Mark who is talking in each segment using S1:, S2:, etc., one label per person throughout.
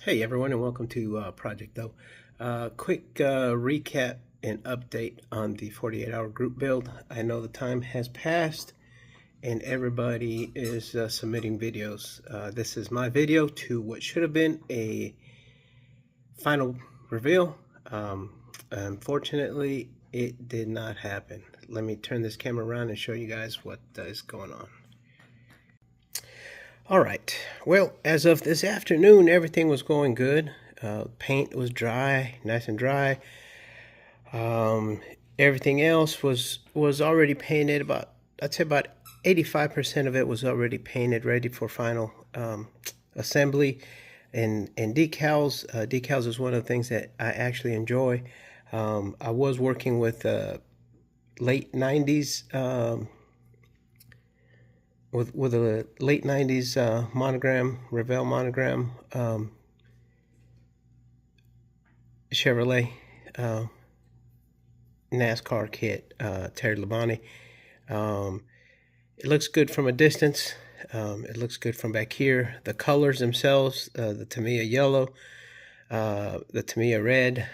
S1: Hey everyone, and welcome to Project Though. Quick recap and update on the 48-hour group build. I know the time has passed and everybody is submitting videos. This is my video to what should have been a final reveal. Unfortunately, it did not happen. Let me turn this camera around and show you guys what is going on. All right. Well, as of this afternoon, everything was going good. Paint was dry, nice and dry. Everything else was already painted. I'd say about 85% of it was already painted, ready for final assembly. And decals. Decals is one of the things that I actually enjoy. I was working with late 90s. With a late 90s monogram, Revell monogram, Chevrolet NASCAR kit, Terry Labonte. It looks good from a distance. It looks good from back here. The colors themselves, the Tamiya yellow, the Tamiya red,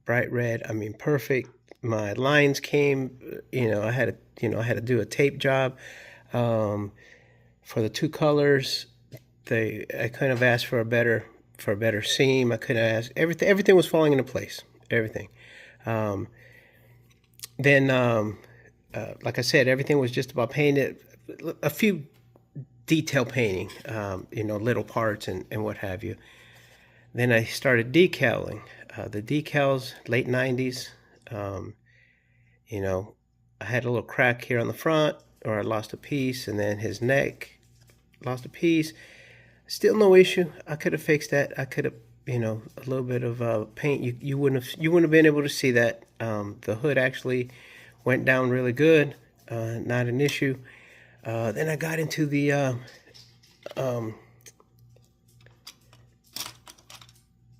S1: bright red. I mean, perfect. My lines came. I had to do a tape job. For the two colors, I couldn't have asked for a better seam. I couldn't have asked everything was falling into place. Everything. Then, like I said, everything was just about painted. A few detail painting, little parts and what have you. Then I started decaling. The decals, late 90s. I had a little crack here on the front, or I lost a piece, and then his neck lost a piece. Still no issue. I could have fixed that. I could have, a little bit of paint. You wouldn't have been able to see that. The hood actually went down really good. Not an issue. Then I got into the other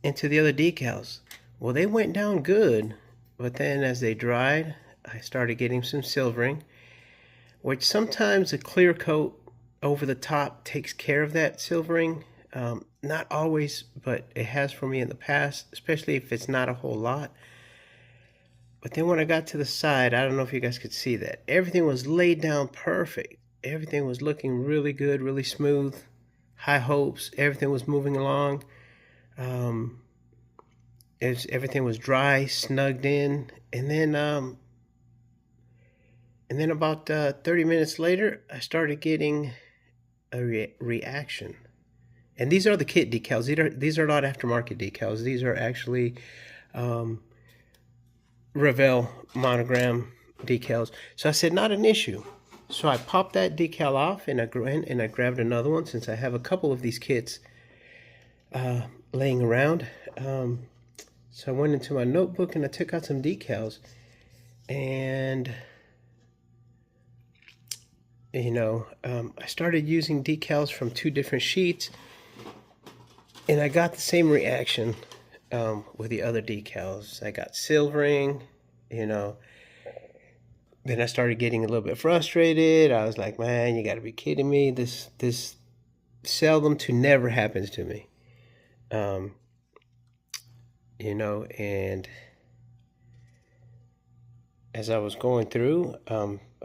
S1: decals. Well, they went down good, but then as they dried, I started getting some silvering, which sometimes a clear coat over the top takes care of that silvering. Not always, but it has for me in the past, especially if it's not a whole lot. But then when I got to the side, I don't know if you guys could see that. Everything was laid down perfect. Everything was looking really good, really smooth. High hopes. Everything was moving along. Everything was dry, snugged in. And then about 30 minutes later, I started getting a reaction. And these are the kit decals. These are not aftermarket decals. These are actually Revell monogram decals. So I said, not an issue. So I popped that decal off and I grabbed another one, since I have a couple of these kits laying around. So I went into my notebook and I took out some decals, and I started using decals from two different sheets, and I got the same reaction with the other decals. I got silvering, Then I started getting a little bit frustrated. I was like, man, you got to be kidding me. This seldom to never happens to me. And as I was going through,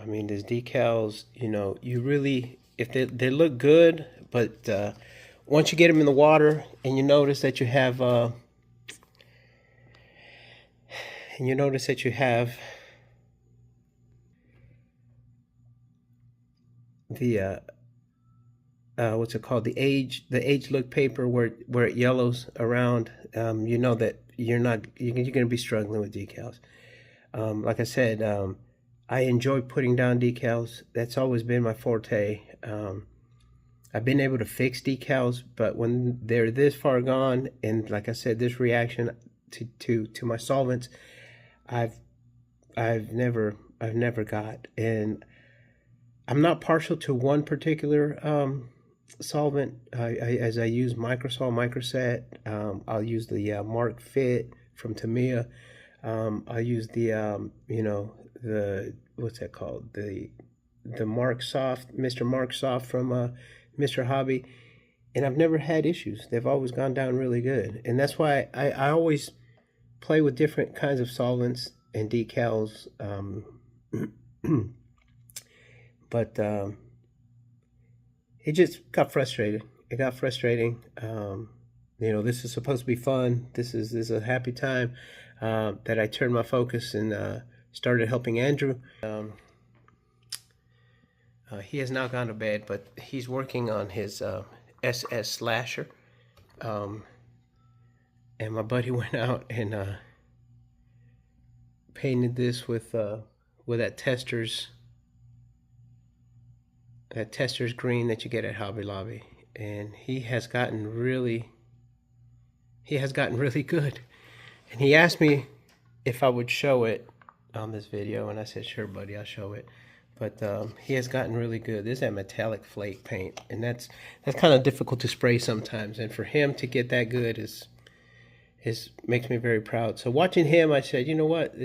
S1: these decals, you really, if they look good, but once you get them in the water and you notice that you have, the what's it called, the age look paper, where it yellows around, you know that you're going to be struggling with decals. Like I said, I enjoy putting down decals. That's always been my forte. I've been able to fix decals, but when they're this far gone, and like I said, this reaction to my solvents, I've never got. And I'm not partial to one particular solvent. As I use Microsol, Microset. I'll use the Mark Fit from Tamiya. I'll use the the, what's that called, the Mark Soft, Mr. Mark Soft from Mr. Hobby. and I've never had issues. They've always gone down really good. And that's why I always play with different kinds of solvents and decals. But it just got frustrated. It got frustrating. This is supposed to be fun. This is a happy time that I turned my focus and started helping Andrew. He has now gone to bed, but he's working on his SS Slasher. And my buddy went out and painted this with that tester's green that you get at Hobby Lobby, and he has gotten really good. And he asked me if I would show it on this video, and I said, sure buddy, I'll show it. But he has gotten really good. This is that metallic flake paint, and that's kind of difficult to spray sometimes, and for him to get that good makes me very proud. So watching him, I said, you know what,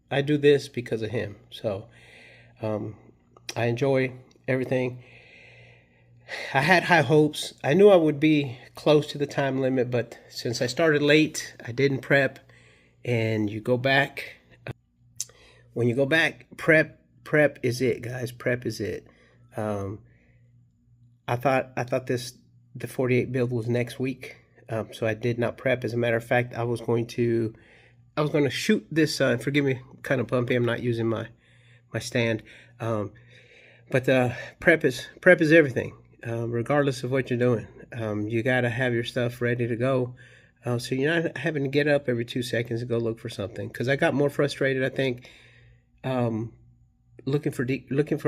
S1: I do this because of him. So I enjoy everything. I had high hopes. I knew I would be close to the time limit, but since I started late, I didn't prep. And you go back. When you go back, prep is it, guys. Prep is it. I thought the 48 build was next week, so I did not prep. As a matter of fact, I was going to shoot this. Forgive me, kind of bumpy. I'm not using my stand. But prep is everything, regardless of what you're doing. You got to have your stuff ready to go, so you're not having to get up every 2 seconds to go look for something. Because I got more frustrated, I think, looking for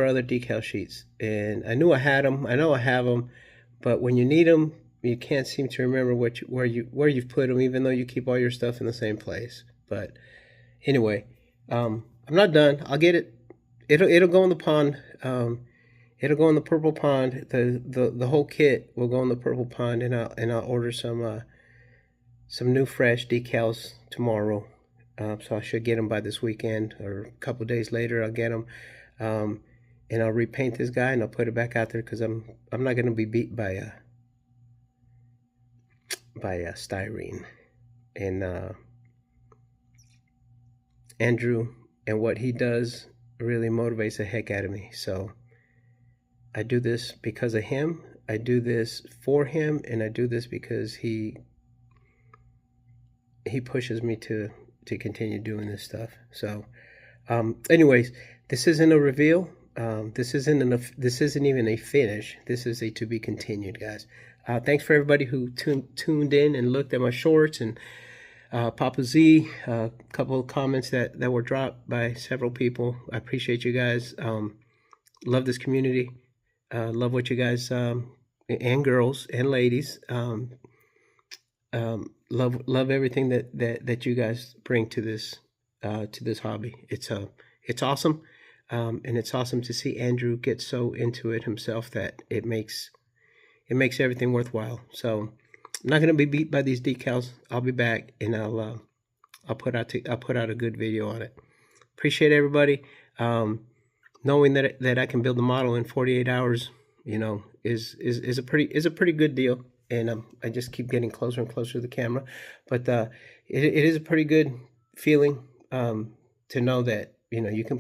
S1: other decal sheets. And I knew I had them. I know I have them, but when you need them, you can't seem to remember where you've put them, even though you keep all your stuff in the same place. But anyway, I'm not done. I'll get it. It'll go in the pond. It'll go in the purple pond. The whole kit will go in the purple pond, and I'll order some new fresh decals tomorrow. So I should get them by this weekend, or a couple days later. I'll get them, and I'll repaint this guy, and I'll put it back out there, because I'm not going to be beat by styrene. And Andrew and what he does really motivates the heck out of me. So I do this because of him. I do this for him, and I do this because he pushes me to continue doing this stuff. So anyways, this isn't a reveal. This isn't even a finish. This is a to be continued, guys. Thanks for everybody who tuned in and looked at my shorts, and Papa Z, a couple of comments that were dropped by several people. I appreciate you guys. Love this community. Love what you guys and girls and ladies love everything that you guys bring to this hobby. It's awesome, and it's awesome to see Andrew get so into it himself that it makes everything worthwhile. So I'm not gonna be beat by these decals. I'll be back, and I'll put out a good video on it. Appreciate everybody. Knowing that I can build the model in 48 hours, is a pretty good deal. And I just keep getting closer and closer to the camera, but it is a pretty good feeling to know that you can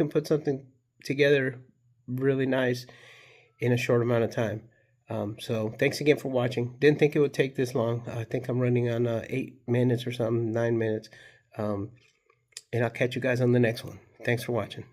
S1: put something together really nice in a short amount of time. So thanks again for watching. Didn't think it would take this long. I think I'm running on 8 minutes or something, 9 minutes. And I'll catch you guys on the next one. Thanks for watching.